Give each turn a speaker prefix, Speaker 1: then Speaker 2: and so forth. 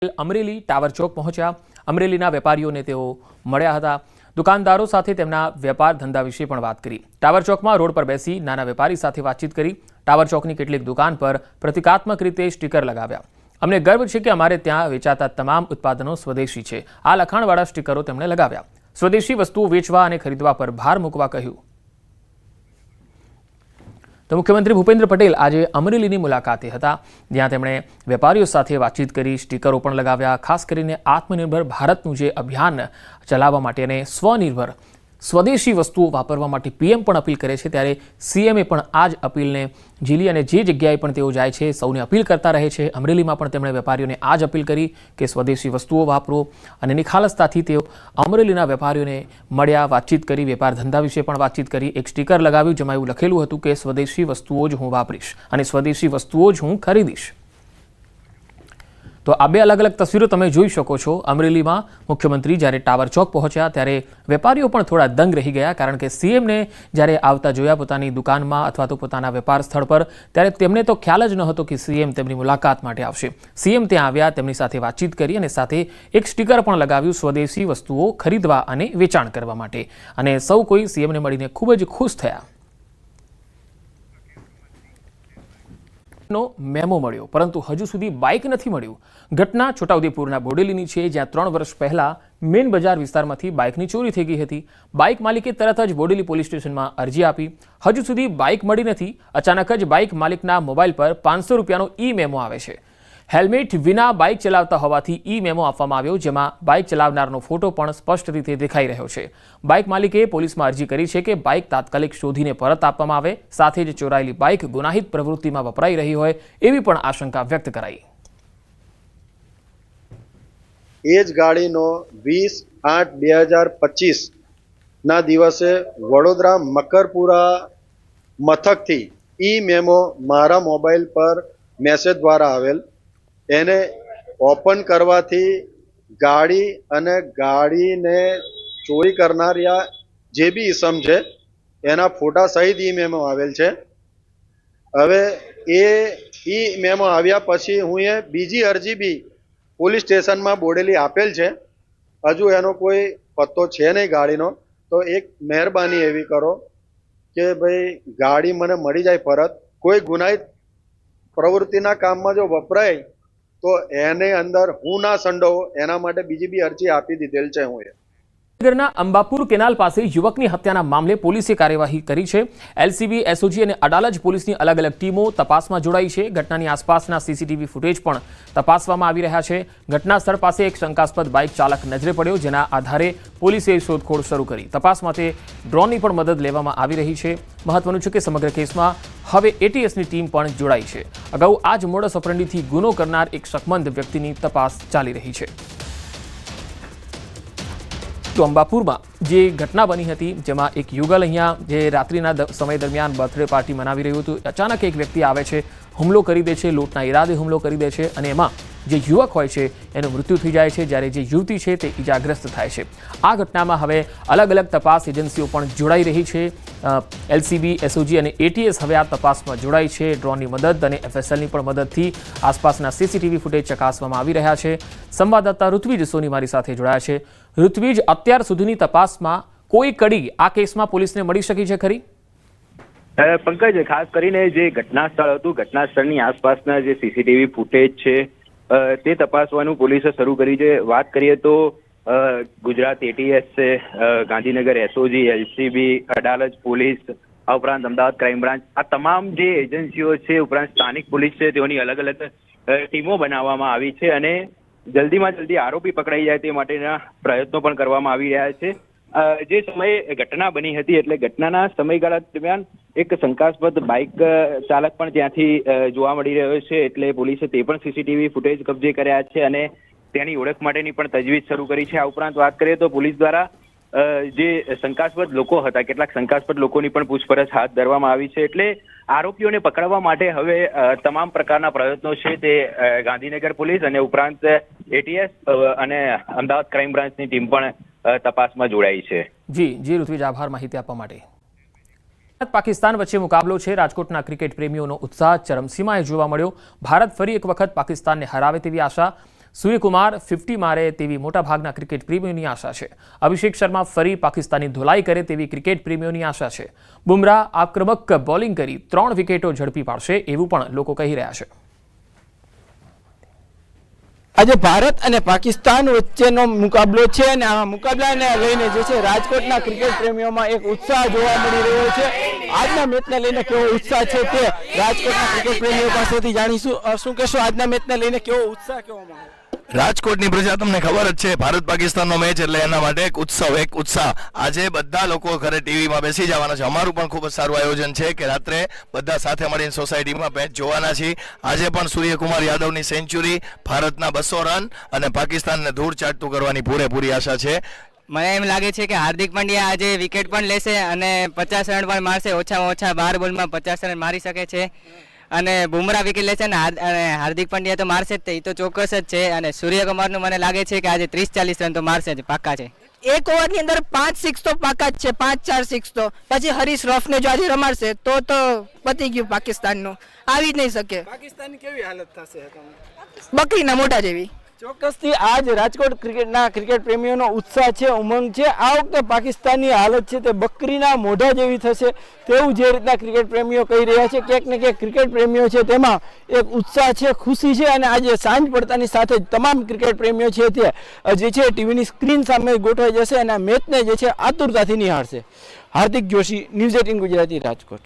Speaker 1: Amreli tower ચોક પહોંચ્યા। અમરેલીના વેપારીઓને તેઓ મળ્યા હતા। દુકાનદારો સાથે તેમના વેપાર ધંધા વિશે પણ વાત કરી। ટાવર ચોકમાં રોડ પર બેસી નાના વેપારી સાથે વાતચીત કરી। ટાવર ચોકની કેટલીક દુકાન પર પ્રતિકાત્મક રીતે સ્ટીકર લગાવ્યા। અમને ગર્વ છે કે અમારે ત્યાં વેચાતા તમામ ઉત્પાદનો સ્વદેશી છે। આ લખાણવાળા સ્ટીકરો તેમણે લગાવ્યા। સ્વદેશી વસ્તુઓ વેચવા અને ખરીદવા પર ભાર મૂકવા કહ્યું। તો મુખ્યમંત્રી ભૂપેન્દ્ર પટેલ આજે અમરેલીની મુલાકાતે હતા, જ્યાં તેમણે વેપારીઓ સાથે વાતચીત કરી, સ્ટીકરો પણ લગાવ્યા। ખાસ કરીને આત્મનિર્ભર ભારતનું જે અભિયાન ચલાવવા માટે અને સ્વનિર્ભર સ્વદેશી વસ્તુઓ વાપરવા માટે પીએમ પણ અપીલ કરે છે, ત્યારે સીએમએ પણ આ જ અપીલને ઝીલી અને જે જગ્યાએ પણ તેઓ જાય છે સૌને અપીલ કરતા રહે છે। અમરેલીમાં પણ તેમણે વેપારીઓને આ જ અપીલ કરી કે સ્વદેશી વસ્તુઓ વાપરો અને નિખાલસતાથી તેઓ અમરેલીના વેપારીઓને મળ્યા, વાતચીત કરી, વેપાર ધંધા વિશે પણ વાતચીત કરી। એક સ્ટીકર લગાવ્યું જેમાં એવું લખેલું હતું કે સ્વદેશી વસ્તુઓ જ હું વાપરીશ અને સ્વદેશી વસ્તુઓ જ હું ખરીદીશ। તો આ બે અલગ અલગ તસવીરો તમે જોઈ શકો છો। અમરેલીમાં મુખ્યમંત્રી જ્યારે ટાવર ચોક પહોંચ્યા ત્યારે વેપારીઓ પણ થોડા દંગ રહી ગયા, કારણ કે સીએમને જ્યારે આવતા જોયા પોતાની દુકાનમાં અથવા તો પોતાના વેપાર સ્થળ પર, ત્યારે તેમને તો ખ્યાલ જ ન હતો કે સીએમ તેમની મુલાકાત માટે આવશે। સીએમ ત્યાં આવ્યા, તેમની સાથે વાતચીત કરી અને સાથે એક સ્ટીકર પણ લગાવ્યું સ્વદેશી વસ્તુઓ ખરીદવા અને વેચાણ કરવા માટે, અને સૌ કોઈ સીએમને મળીને ખૂબ જ ખુશ થયા। નો મેમો મળ્યો, પરંતુ હજુ સુધી બાઇક નથી મળ્યું। ઘટના છોટાઉદેપુરના બોડેલીની છે, જ્યાં 3 વર્ષ પહેલા મેન બજાર વિસ્તારમાંથી બાઇકની ચોરી થઈ ગઈ હતી। બાઇક માલિકે તરત જ બોડેલી પોલીસ સ્ટેશનમાં અરજી આપી, હજુ સુધી બાઇક મળી નથી। અચાનક જ બાઇક માલિકના મોબાઈલ પર 500 રૂપિયાનો ઈ મેમો આવે છે। હેલ્મેટ વિના બાઇક ચલાવતા હોવાથી ઈ મેમો આપવામાં આવ્યો, જેમાં બાઇક ચલાવનારનો ફોટો પણ સ્પષ્ટ રીતે દેખાઈ રહ્યો છે। બાઇક માલિકે પોલીસમાં અરજી કરી છે કે બાઇક તાત્કાલિક શોધીને પરત આપવામાં આવે, સાથે જ ચોરાયેલી બાઇક ગુનાહિત પ્રવૃત્તિમાં વપરાઈ રહી હોય એવી પણ આશંકા વ્યક્ત કરાઈ।
Speaker 2: એ જ ગાડીનો 20/8/2025 ના દિવસે વડોદરા મકરપુરા મથકથી ઈ મેમો મારા મોબાઈલ પર મેસેજ દ્વારા આવેલ। એને ઓપન કરવાથી ગાડી અને ગાડીને ચોરી કરનારા જે બી ઇસમ છે એના ફોટા સહિત ઈ મેમો આવેલ છે। હવે એ ઈ મેમો આવ્યા પછી હું એ બીજી અરજી બી પોલીસ સ્ટેશનમાં બોડેલી આપેલ છે, હજુ એનો કોઈ પત્તો છે નહીં ગાડીનો। તો એક મહેરબાની એવી કરો કે ભાઈ ગાડી મને મળી જાય પરત। કોઈ ગુનાહિત પ્રવૃત્તિના કામમાં જો વપરાય તો એને અંદર હું ના સંડોવું, એના માટે બીજી બી અરજી આપી દીધેલ છે। હું
Speaker 1: નગરના અંબાપુર કેનાલ પાસે યુવકની હત્યાના મામલે પોલીસે કાર્યવાહી કરી છે। એલસીબી, એસઓજી અને અડાલજ પોલીસની અલગ અલગ ટીમો તપાસમાં જોડાઈ છે। ઘટનાની આસપાસના સીસીટીવી ફૂટેજ પણ તપાસવામાં આવી રહ્યા છે। ઘટના સ્થળ પાસે એક શંકાસ્પદ બાઇક ચાલક નજરે પડ્યો, જેના આધારે પોલીસે શોધખોળ શરૂ કરી। તપાસ માટે ડ્રોનની પણ મદદ લેવામાં આવી રહી છે। મહત્વનું છે કે સમગ્ર કેસમાં હવે એટીએસની ટીમ પણ જોડાઈ છે। અગાઉ આ જ મોડસ ઓપરેન્ડીથી ગુનો કરનાર એક શકમંદ વ્યક્તિની તપાસ ચાલી રહી છે। તો અંબાપુરમાં જે ઘટના બની હતી, જેમાં એક યુગલ અહીંયા જે રાત્રિના સમય દરમિયાન બર્થડે પાર્ટી મનાવી રહ્યું હતું, અચાનક એક વ્યક્તિ આવે છે, હુમલો કરી દે છે, લૂંટના ઈરાદે હુમલો કરી દે છે, અને એમાં જે યુવક હોય છે એનું મૃત્યુ થઈ જાય છે, જ્યારે જે યુવતી છે તે ઈજાગ્રસ્ત થાય છે। આ ઘટનામાં હવે અલગ અલગ તપાસ એજન્સીઓ પણ જોડાઈ રહી છે। એલસીબી, એસઓજી અને એટીએસ હવે આ તપાસમાં જોડાઈ છે। ડ્રોનની મદદ અને એફએસએલની પણ મદદથી આસપાસના સીસીટીવી ફૂટેજ ચકાસવામાં આવી રહ્યા છે। સંવાદદાતા ઋત્વિજ સોની મારી સાથે જોડાયા છે। ઋત્વિજ, અત્યાર સુધીની તપાસમાં કોઈ કડી આ કેસમાં પોલીસને મળી શકી છે ખરી?
Speaker 3: પંકજ, ખાસ કરીને જે ઘટના સ્થળ હતું, ઘટના સ્થળની આસપાસના જે સીસીટીવી ફૂટેજ છે તે તપાસવાનું પોલીસે શરૂ કરી છે। વાત કરીએ તો ગુજરાત એટીએસ છે, Gandhinagar SOG, LCB, Adalaj police, આ ઉપરાંત અમદાવાદ ક્રાઇમ બ્રાન્ચ, આ તમામ જે એજન્સીઓ છે, ઉપરાંત સ્થાનિક પોલીસ છે, તેઓની અલગ અલગ ટીમો બનાવવામાં આવી છે અને જલ્દીમાં જલ્દી આરોપી પકડાઈ જાય તે માટેના પ્રયત્નો પણ કરવામાં આવી રહ્યા છે। જે સમયે ઘટના બની હતી, એટલે ઘટનાના સમયગાળા દરમિયાન એક શંકાસ્પદ બાઇક ચાલક પણ ત્યાંથી જોવા મળી રહ્યો છે, એટલે પોલીસે તે પણ સીસીટીવી ફૂટેજ કબજે કર્યા છે અને તેની ઓળખ માટેની પણ તજવીજ શરૂ કરી છે। આ ઉપરાંત વાત કરીએ તો પોલીસ દ્વારા જે શંકાસ્પદ લોકો હતા, કેટલાક શંકાસ્પદ લોકોની પણ પૂછપરછ હાથ ધરવામાં આવી છે, એટલે આરોપીઓને પકડવા માટે હવે તમામ પ્રકારના પ્રયત્નો છે તે ગાંધીનગર પોલીસ અને ઉપરાંત એટીએસ અને અમદાવાદ ક્રાઇમ બ્રાન્ચની ટીમ પણ તપાસમાં જોડાઈ છે।
Speaker 1: જી ઋત્વિજ, આભાર માહિતી આપવા માટે। પાકિસ્તાન વચ્ચે મુકાબલો છે। રાજકોટના ક્રિકેટ પ્રેમીઓનો ઉત્સાહ ચરમસીમાએ જોવા મળ્યો। ભારત ફરી એક વખત પાકિસ્તાનને હરાવે તેવી આશા। સૂર્યકુમાર 50 મારે તેવી મોટાભાગના ક્રિકેટ પ્રેમીઓની આશા છે. અભિષેક શર્મા ફરી પાકિસ્તાની ધોલાઈ કરે તેવી ક્રિકેટ પ્રેમીઓની આશા છે. બુમરાહ આક્રમક બોલિંગ કરી 3 વિકેટો ઝડપી પાડશે એવું પણ લોકો કહી રહ્યા છે.
Speaker 4: આજે ભારત અને પાકિસ્તાન વચ્ચેનો મુકાબલો છે અને આ મુકાબલાને લઈને જે છે રાજકોટના ક્રિકેટ પ્રેમીઓમાં એક ઉત્સાહ જોવા મળી રહ્યો છે. આજના મેચને લઈને કેવો ઉત્સાહ છે તે રાજકોટના ક્રિકેટ પ્રેમીઓ પાસેથી જાણીશું. શું કહેશો, આજના મેચને લઈને કેવો ઉત્સાહ, કેવો માહોલ?
Speaker 5: રાજકોટની પ્રજા તમને ખબર જ છે, ભારત પાકિસ્તાનનો મેચ એટલે એના માટે એક ઉત્સાહ. આજે બધા લોકો ઘરે ટીવીમાં બેસી જવાના છે. અમારું પણ ખૂબ જ સારું આયોજન છે કે રાત્રે બધા સાથે મળીને સોસાયટીમાં મેચ જોવાના છીએ. આજે પણ સૂર્યકુમાર યાદવની સેન્ચુરી, ભારતના 200 રન અને પાકિસ્તાનને ધૂળ ચાટતું કરવાની પૂરેપૂરી આશા છે.
Speaker 6: મને એમ લાગે છે કે હાર્દિક પંડ્યા આજે વિકેટ પણ લેશે અને 50 રન પણ મારશે. ઓછામાં ઓછા 12 બોલમાં 50 રન મારી શકે છે અને બુમરાહ વિકેટ લેશે અને હાર્દિક પંડ્યા તો મારશે જ, એ તો ચોક્કસ જ છે. અને સૂર્યકુમારનું મને લાગે છે કે આજે 30-40 રન તો મારશે જ, પાક્કા છે.
Speaker 7: એક ઓવરની અંદર 5 સિક્સ તો પાકા જ છે, 5-4 સિક્સ તો. પછી હરીશ રફને જો આજે રમાડશે તો પતી ગયું પાકિસ્તાનનું, આવી જ નહીં શકે.
Speaker 4: પાકિસ્તાનની કેવી હાલત થશે?
Speaker 7: બકરીના મોટા જેવી.
Speaker 4: ચોક્કસથી આજ રાજકોટ ક્રિકેટના ક્રિકેટ પ્રેમીઓનો ઉત્સાહ છે, ઉમંગ છે. આ વખતે પાકિસ્તાનની હાલત છે તે બકરીના મોઢા જેવી થશે તેવું જે રીતના ક્રિકેટ પ્રેમીઓ કહી રહ્યા છે. ક્યાંક ને ક્યાંક ક્રિકેટ પ્રેમીઓ છે તેમાં એક ઉત્સાહ છે, ખુશી છે અને આજે સાંજ પડતાની સાથે જ તમામ ક્રિકેટ પ્રેમીઓ છે તે જે છે ટીવીની સ્ક્રીન સામે ગોઠવાઈ જશે અને આ મેચને જે છે આતુરતાથી નિહાળશે. હાર્દિક જોશી, ન્યૂઝ 18 ગુજરાતી, રાજકોટ.